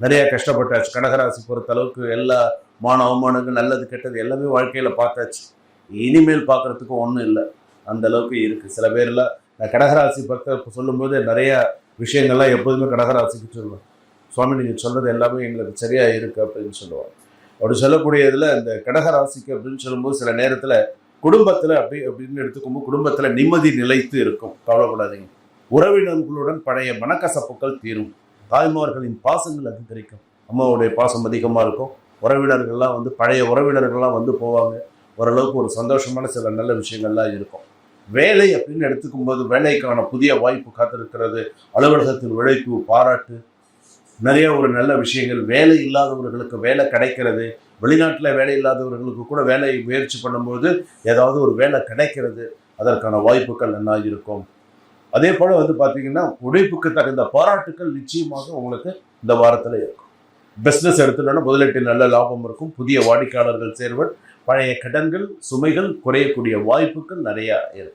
நிறைய கஷ்டப்பட்டாச்சு. கடகராசி பொறுத்த அளவுக்கு எல்லா மான அவமானங்கள், நல்லது கெட்டது எல்லாமே வாழ்க்கையில பார்த்தாச்சு. இனிமேல் பார்க்கறதுக்கு ஒன்றும் இல்லை. அந்த அளவுக்கு இருக்கு. சில பேர்லாம் நான் கடகராசி பக்தர் சொல்லும்போது நிறைய விஷயங்கள்லாம் எப்போதுமே கடகராசிக்கு சொல்லுவேன். சுவாமி நீங்கள் சொல்றது எல்லாமே எங்களுக்கு சரியா இருக்கு அப்படின்னு சொல்லுவாங்க. அப்படி சொல்லக்கூடியதுல இந்த கடகராசிக்கு அப்படின்னு சொல்லும்போது சில நேரத்துல குடும்பத்துல அப்படின்னு எடுத்துக்கும்போது குடும்பத்துல நிம்மதி நிலைத்து இருக்கும். கவலைப்படாதீங்க. உறவினர்களுடன் பழைய மனக்கசப்புகள் தீரும். தாய்மார்களின் பாசங்கள் அதிகரிக்கும். அம்மாவுடைய பாசம் அதிகமா இருக்கும். உறவினர்கள்லாம் பழைய உறவினர்கள்லாம் போவாங்க. ஓரளவுக்கு ஒரு சந்தோஷமான சில நல்ல விஷயங்கள்லாம் இருக்கும். வேலை அப்படின்னு எடுத்துக்கும்போது வேலைக்கான புதிய வாய்ப்பு காத்திருக்கிறது. அலுவலகத்தில் உழைப்பு, பாராட்டு, நிறைய ஒரு நல்ல விஷயங்கள். வேலை இல்லாதவர்களுக்கு வேலை கிடைக்கிறது. வெளிநாட்டில் வேலை இல்லாதவர்களுக்கு கூட வேலை முயற்சி பண்ணும்போது ஏதாவது ஒரு வேலை கிடைக்கிறது. அதற்கான வாய்ப்புகள் என்ன இருக்கும். அதே போல பார்த்தீங்கன்னா உழைப்புக்கு தகுந்த பாராட்டுக்கள் நிச்சயமாக உங்களுக்கு இந்த வாரத்தில் இருக்கும். பிஸ்னஸ் எடுத்துட்டோன்னா முதலீட்டில் நல்ல லாபம் இருக்கும். புதிய வாடிக்கையாளர்கள் சேர்வர். பழைய கடன்கள் சுமைகள் குறையக்கூடிய வாய்ப்புகள் நிறைய இருக்கு.